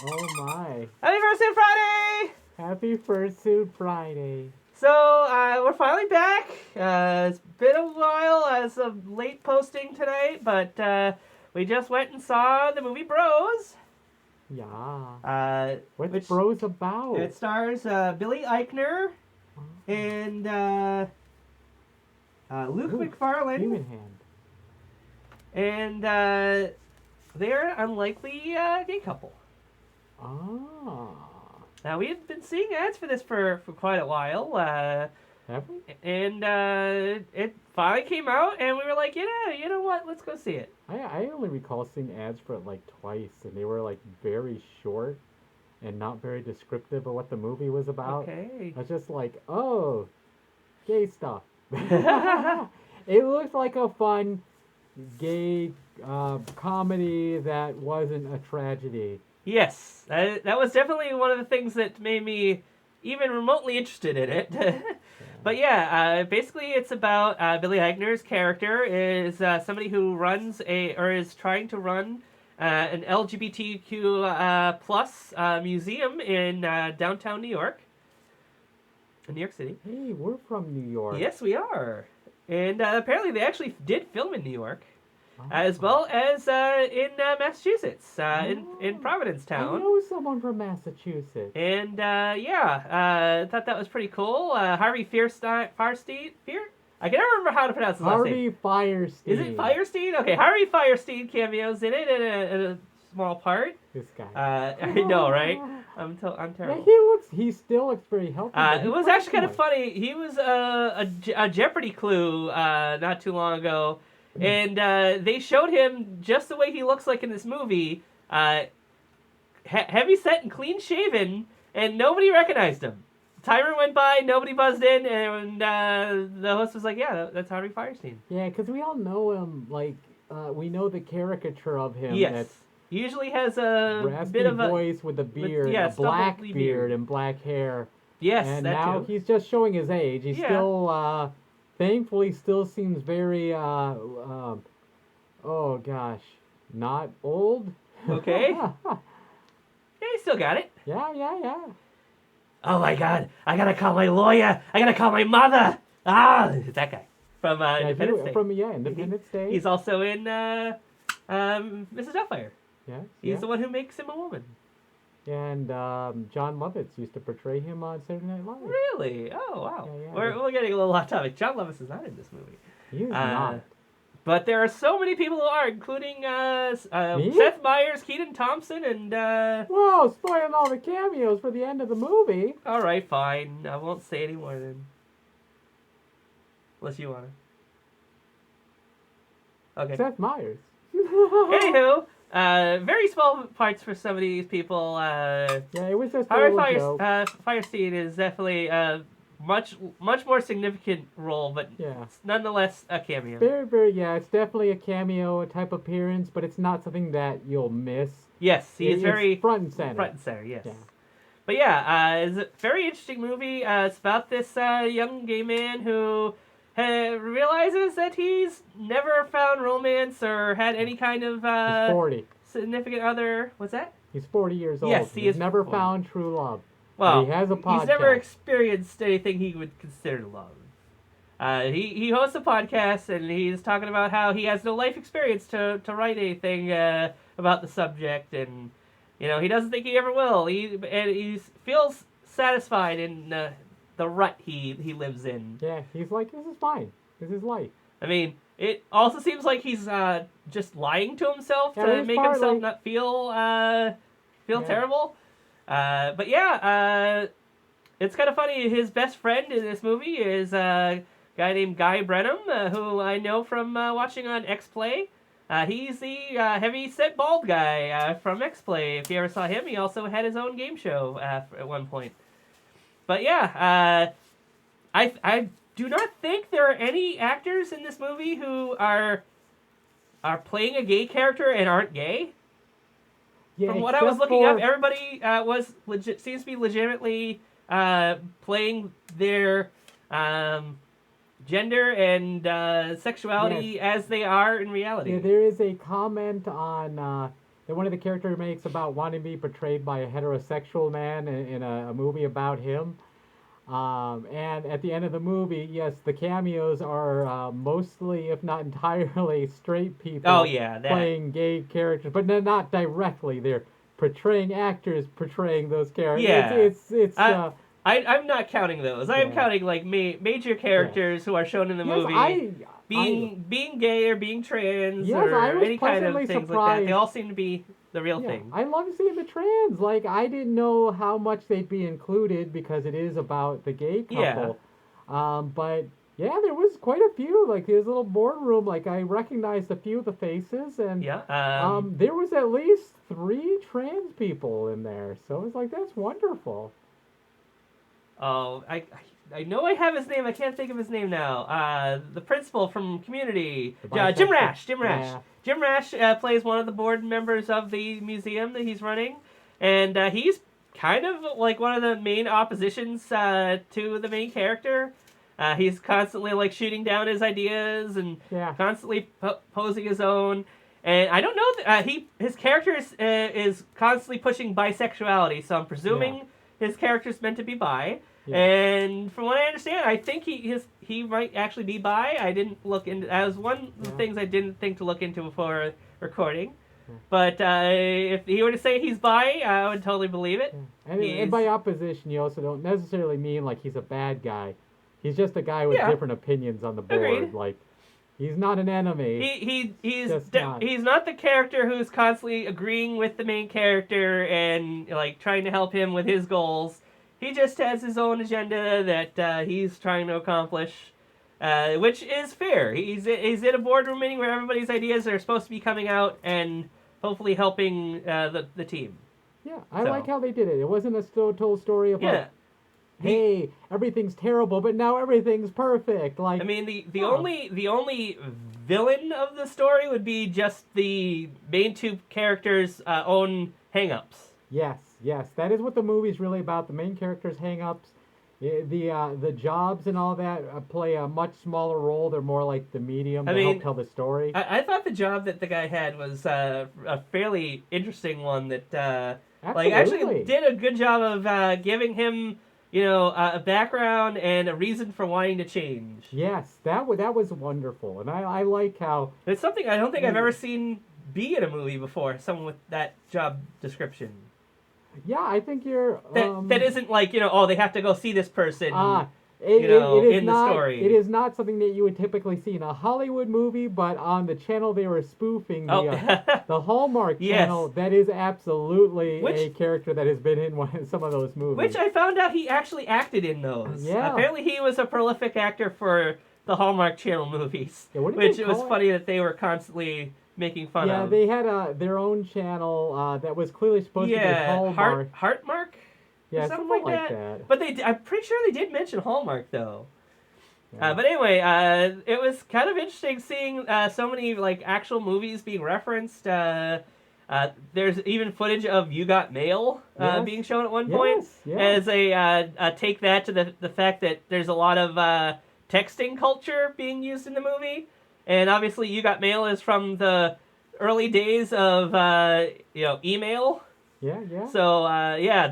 Oh my. Happy Fursuit Friday! Happy Fursuit Friday. So, we're finally back. It's been a while as of late posting tonight, but we just went and saw the movie Bros. Yeah. What's Which Bros about? it stars Billy Eichner and Luke Macfarlane. Human Hand. And they're an unlikely gay couple. Ah. Now, we've been seeing ads for this for quite a while. Have we? And it finally came out, and we were like, yeah, you know what? Let's go see it. I only recall seeing ads for it like twice, and they were like very short and not very descriptive of what the movie was about. Okay. I was just like, oh, gay stuff. It looked like a fun gay comedy that wasn't a tragedy. Yes, that was definitely one of the things that made me even remotely interested in it. But yeah, basically it's about Billy Eichner's character is somebody who is trying to run an LGBTQ plus museum in downtown New York. In New York City. Hey, we're from New York. Yes, we are. And apparently they actually did film in New York. As well as in Massachusetts, in Providence I town. know someone from Massachusetts. And I thought that was pretty cool. Harvey Fierstein? I can never remember how to pronounce his last name. Harvey Firestein. Is it Firestein? Okay, Harvey Firestein cameos in it in a small part. This guy. I know, right? I'm terrible. Yeah, he still looks very healthy. It was actually kind of funny. He was a Jeopardy clue not too long ago. And they showed him just the way he looks like in this movie, heavy set and clean shaven, and nobody recognized him. Timer went by, nobody buzzed in, and the host was like, "Yeah, that's Harvey Firestein." Yeah, because we all know him. Like we know the caricature of him. Yes, That's he usually has a raspy bit of a voice with a beard, a black beard, and black hair. Yes, and that now too. he's just showing his age. He's still. Thankfully, still seems very, oh gosh, not old. Okay. Yeah, he still got it. Yeah. Oh my God, I gotta call my lawyer. I gotta call my mother. It's that guy from Independence Day. Independence Day. He's also in Mrs. Doubtfire. Yeah. He's the one who makes him a woman. And John Lovitz used to portray him on Saturday Night Live. Really? Oh, wow. Yeah. We're getting a little off topic. John Lovitz is not in this movie. He is not. But there are so many people who are, including Seth Meyers, Keaton Thompson, and... Whoa, spoiling all the cameos for the end of the movie. All right, fine. I won't say any more then. Unless you want to. Okay. Seth Meyers. Anywho... very small parts for some of these people. Yeah, it was just a Harvey little joke. Firestein is definitely a much more significant role, but nonetheless a cameo. Very, it's definitely a cameo type appearance, but it's not something that you'll miss. Yes, he's very front and center. Front and center, yes. Yeah. But it's a very interesting movie. It's about this young gay man who realizes that he's never found romance or had any kind of he's 40. Significant other. What's that? He's 40 years old. Yes, he's never found true love. Well, he has a podcast. He's never experienced anything he would consider love. He hosts a podcast, and he's talking about how he has no life experience to write anything about the subject, and he doesn't think he ever will. He feels satisfied in the rut he lives in. Yeah, he's like, this is fine. This is life. I mean, it also seems like he's just lying to himself to make himself not feel terrible. But it's kind of funny. His best friend in this movie is a guy named Guy Brenham, who I know from watching on X-Play. He's the heavy-set bald guy from X-Play. If you ever saw him, he also had his own game show at one point. But I do not think there are any actors in this movie who are playing a gay character and aren't gay. Yeah, from what I was looking up, everybody seems to be legitimately playing their gender and sexuality as they are in reality. Yeah, there is a comment on that one of the characters makes about wanting to be portrayed by a heterosexual man in a movie about him. And at the end of the movie, yes, the cameos are mostly, if not entirely, straight people Oh yeah, that. playing gay characters, but they're not directly. They're portraying actors portraying those characters. Yeah. It's I'm not counting those. I'm Yeah. counting like major characters who are shown in the yes, movie being gay or being trans Yes, or I was any kind of pleasantly things like that. surprised. They all seem to be the real yeah, thing. I love seeing the trans. Like I didn't know how much they'd be included because it is about the gay couple. But yeah, there was quite a few. Like his little boardroom, like I recognized a few of the faces, and Yeah. there was at least 3 trans people in there. So I was like, that's wonderful. Oh, I know I have his name. I can't think of his name now. The principal from Community, Jim Rash. Jim Rash. Yeah. Jim Rash plays one of the board members of the museum that he's running, and he's kind of like one of the main oppositions to the main character. He's constantly like shooting down his ideas and Yeah. constantly posing his own. And I don't know his character is constantly pushing bisexuality, so I'm presuming his character's meant to be bi. Yeah. And from what I understand, I think he might actually be bi. I didn't look into that was one of the things I didn't think to look into before recording. But if he were to say he's bi, I would totally believe it. And by opposition, you also don't necessarily mean like he's a bad guy. He's just a guy with different opinions on the board. Agreed. Like he's not an enemy. He's not the character who's constantly agreeing with the main character and like trying to help him with his goals. He just has his own agenda that he's trying to accomplish, which is fair. He's in a boardroom meeting where everybody's ideas are supposed to be coming out and hopefully helping the team. Yeah, I like how they did it. It wasn't a told story of like, hey, everything's terrible, but now everything's perfect. Like I mean, the only villain of the story would be just the main 2 characters' own hang-ups. Yes, that is what the movie's really about. The main characters' hang-ups, the jobs and all that play a much smaller role. They're more like the medium to help tell the story. I thought the job that the guy had was a fairly interesting one that actually did a good job of giving him a background and a reason for wanting to change. Yes, that was wonderful, and I like how it's something I don't think I've ever seen be in a movie before. Someone with that job description. Yeah, I think you're... That isn't like, they have to go see this person, in the story. It is not something that you would typically see in a Hollywood movie, but on the channel they were spoofing, the Hallmark channel, that is absolutely a character that has been in some of those movies. Which I found out he actually acted in those. Yeah. Apparently he was a prolific actor for the Hallmark Channel movies, which it was funny that they were constantly making fun of. Yeah, they had their own channel that was clearly supposed to be Hallmark. Heartmark? Yeah, something like that. But I'm pretty sure they did mention Hallmark, though. Yeah. But anyway, it was kind of interesting seeing so many like actual movies being referenced. There's even footage of You Got Mail being shown at one point as a take that to the fact that there's a lot of texting culture being used in the movie. And obviously, You Got Mail is from the early days of email. Yeah. So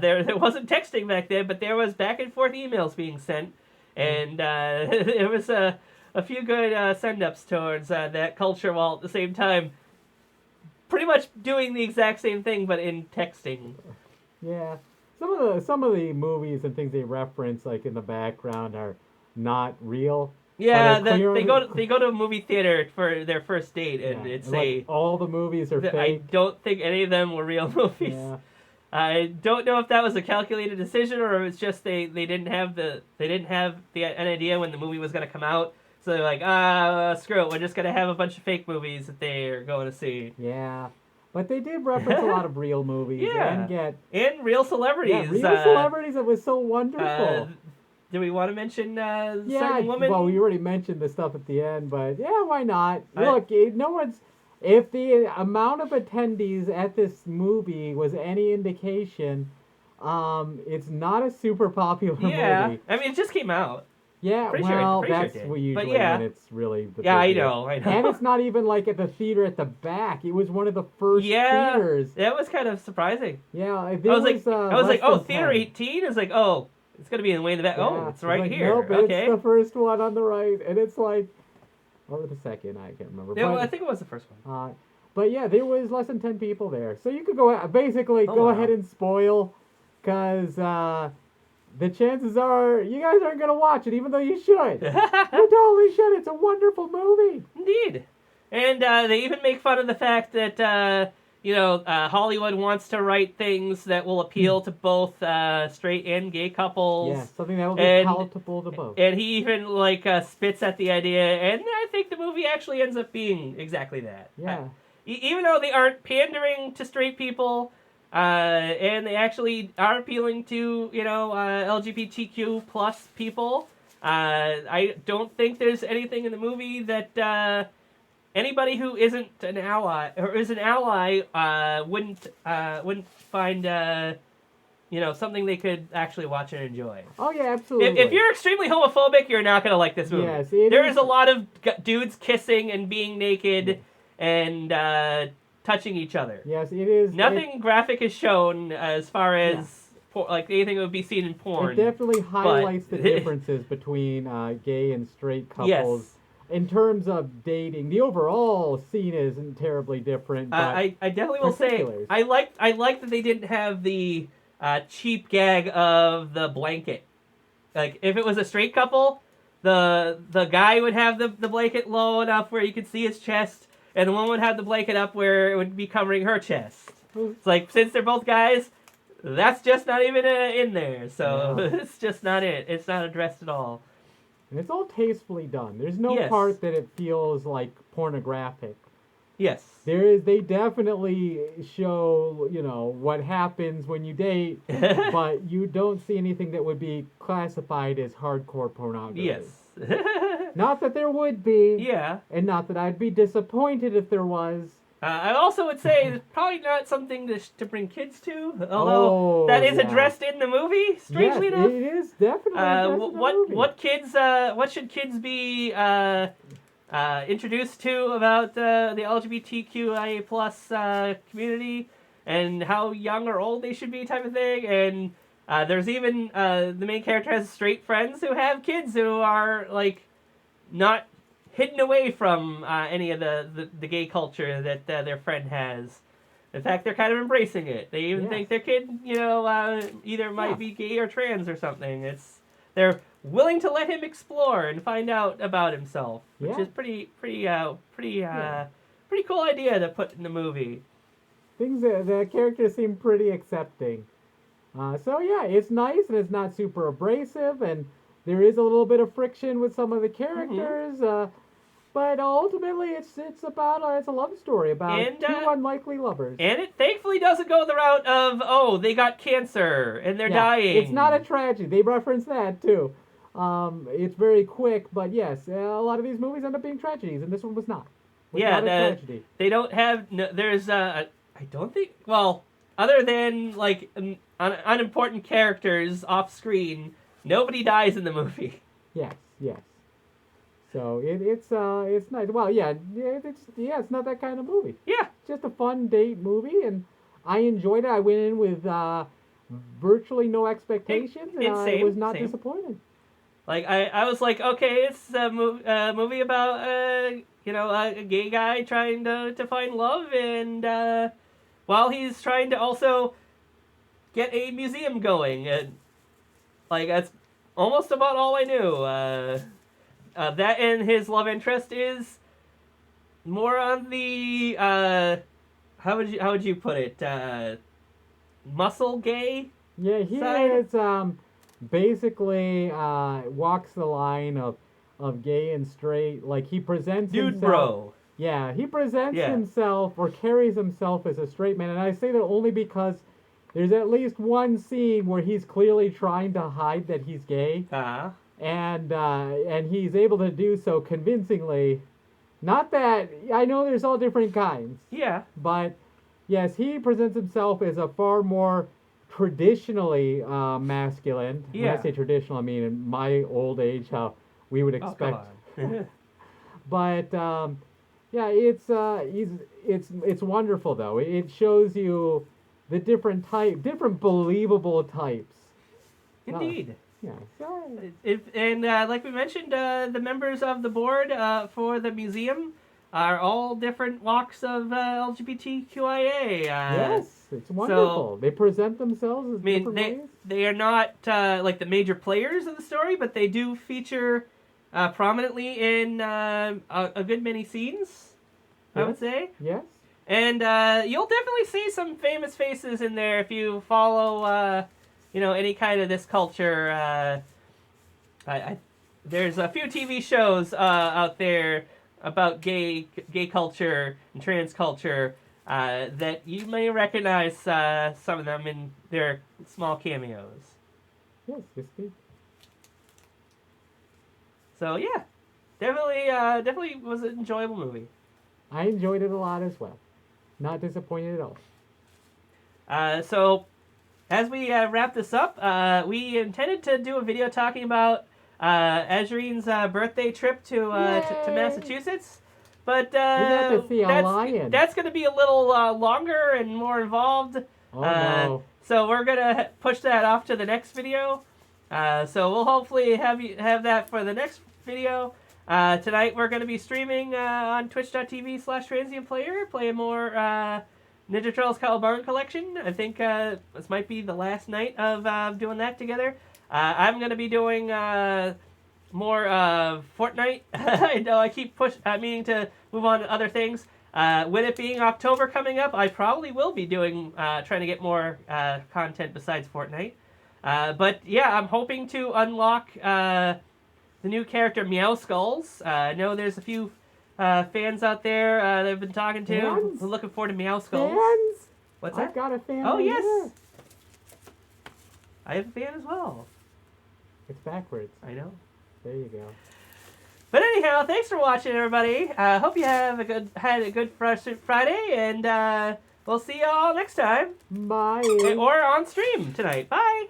there wasn't texting back then, but there was back and forth emails being sent, and there was a few good send-ups towards that culture, while at the same time, pretty much doing the exact same thing but in texting. Yeah, some of the movies and things they reference, like in the background, are not real. Yeah, they go to a movie theater for their first date, and it's all the movies are fake. I don't think any of them were real movies. Yeah. I don't know if that was a calculated decision or if it's just they didn't have an idea when the movie was going to come out, so they're like, screw it, we're just going to have a bunch of fake movies that they're going to see. Yeah. But they did reference a lot of real movies and real celebrities. Yeah, real celebrities. It was so wonderful. Do we want to mention certain women? Well, we already mentioned the stuff at the end, but yeah, why not? Look, if the amount of attendees at this movie was any indication, it's not a super popular movie. Yeah, I mean, it just came out. Yeah, Pretty well, sure it that's did. usually But yeah. when it's really the Yeah, I busiest. know. And it's not even like at the theater at the back. It was one of the first Yeah, theaters. that was kind of surprising. Yeah, I there was like, was less oh, than theater 10. 18 is like, oh, it's gonna be in way in the back. Oh, Yeah, it's right like, here. nope, it's Okay. the first one on the right, and it's like, or the second, I can't remember. Yeah, well, I But, think it was the first one. but yeah, there was less than 10 people there, so you could basically Oh, go wow. ahead and spoil, cause the chances are you guys aren't gonna watch it, even though you should. You totally should. It's a wonderful movie. Indeed. And they even make fun of the fact that, Hollywood wants to write things that will appeal to both straight and gay couples. Yeah, something that will be And- palatable to both. And he even, spits at the idea, and I think the movie actually ends up being exactly that. Yeah. Even though they aren't pandering to straight people, and they actually are appealing to, LGBTQ plus people, I don't think there's anything in the movie that anybody who isn't an ally or is an ally wouldn't find something they could actually watch and enjoy. Oh yeah, absolutely. If you're extremely homophobic, you're not gonna like this movie. Yes, there is a lot of dudes kissing and being naked and touching each other. Yes, it is. Nothing graphic is shown as far as anything that would be seen in porn. It definitely highlights the differences between gay and straight couples. Yes. In terms of dating, the overall scene isn't terribly different. But I definitely will say particulars. I like that they didn't have the cheap gag of the blanket. Like if it was a straight couple, the guy would have the blanket low enough where you could see his chest, and the woman would have the blanket up where it would be covering her chest. It's like, since they're both guys, that's just not even in there. So it's just not it. It's not addressed at all. And it's all tastefully done. There's no Yes. part that it feels like pornographic. Yes. They definitely show, what happens when you date, but you don't see anything that would be classified as hardcore pornography. Yes. Not that there would be. Yeah. And not that I'd be disappointed if there was. I also would say it's probably not something to bring kids to, although that is addressed in the movie. Strangely yes, enough, it is definitely addressed in the movie. what should kids be introduced to about the LGBTQIA plus community, and how young or old they should be, type of thing. And there's even the main character has straight friends who have kids who are not hidden away from any of the gay culture that their friend has. In fact, they're kind of embracing it. They even think their kid, either might be gay or trans or something. They're willing to let him explore and find out about himself, which is pretty cool idea to put in the movie. Things that the characters seem pretty accepting. So yeah, it's nice and it's not super abrasive, and there is a little bit of friction with some of the characters. But ultimately, it's a love story about two unlikely lovers. And it thankfully doesn't go the route of, they got cancer and they're dying. It's not a tragedy. They reference that too. It's very quick, but yes, a lot of these movies end up being tragedies, and this one was not. Not a tragedy. They don't have. There's I don't think. Well, other than unimportant characters off screen, nobody dies in the movie. Yes. So it's nice. Well, it's not that kind of movie. Yeah. It's just a fun date movie, and I enjoyed it. I went in with virtually no expectations, and I was not disappointed. I was like, okay, it's a movie about a gay guy trying to find love, and while he's trying to also get a museum going, and that's almost about all I knew. That and his love interest is more on the how would you put it, muscle gay. Yeah, he is basically walks the line of gay and straight. Like, he presents dude himself. Bro. Yeah, he presents himself or carries himself as a straight man, and I say that only because there's at least one scene where he's clearly trying to hide that he's gay. And he's able to do so convincingly. Not that I know there's all different kinds. Yeah. But yes, he presents himself as a far more traditionally masculine. When Yeah. I say traditional, I mean in my old age, how we would Oh, come expect. on. But yeah, it's wonderful though. It shows you the different believable types. Indeed. Yeah. So, And like we mentioned, the members of the board for the museum are all different walks of LGBTQIA. yes, it's wonderful. They present themselves as I mean, different ways. they are not like the major players of the story, but they do feature prominently in a good many scenes, I would say. Yes. And you'll definitely see some famous faces in there if you follow, any kind of this culture. There's a few TV shows out there about gay culture and trans culture that you may recognize some of them in their small cameos. Yes, yes, indeed. So yeah, definitely was an enjoyable movie. I enjoyed it a lot as well. Not disappointed at all. So as we wrap this up, we intended to do a video talking about Azurean's birthday trip to Massachusetts, but We got to see a lion. that's going to be a little longer and more involved. Oh no. So we're gonna push that off to the next video. So we'll hopefully have that for the next video. Tonight we're gonna be streaming on twitch.tv/transientplayer, playing more Ninja Turtles Caliburn Collection. I think this might be the last night of doing that together. I'm gonna be doing more Fortnite. I know I keep meaning to move on to other things. With it being October coming up, I probably will be doing trying to get more content besides Fortnite. But yeah, I'm hoping to unlock the new character Meow Skulls. I know there's a few fans out there that I've been talking to who are looking forward to Meow Skulls. Fans? What's that? I've got a fan. Oh right yes, here. I have a fan as well. It's backwards. I know. There you go. But anyhow, thanks for watching, everybody. Hope you had a good fresh Friday, and we'll see you all next time. Bye. Or on stream tonight. Bye.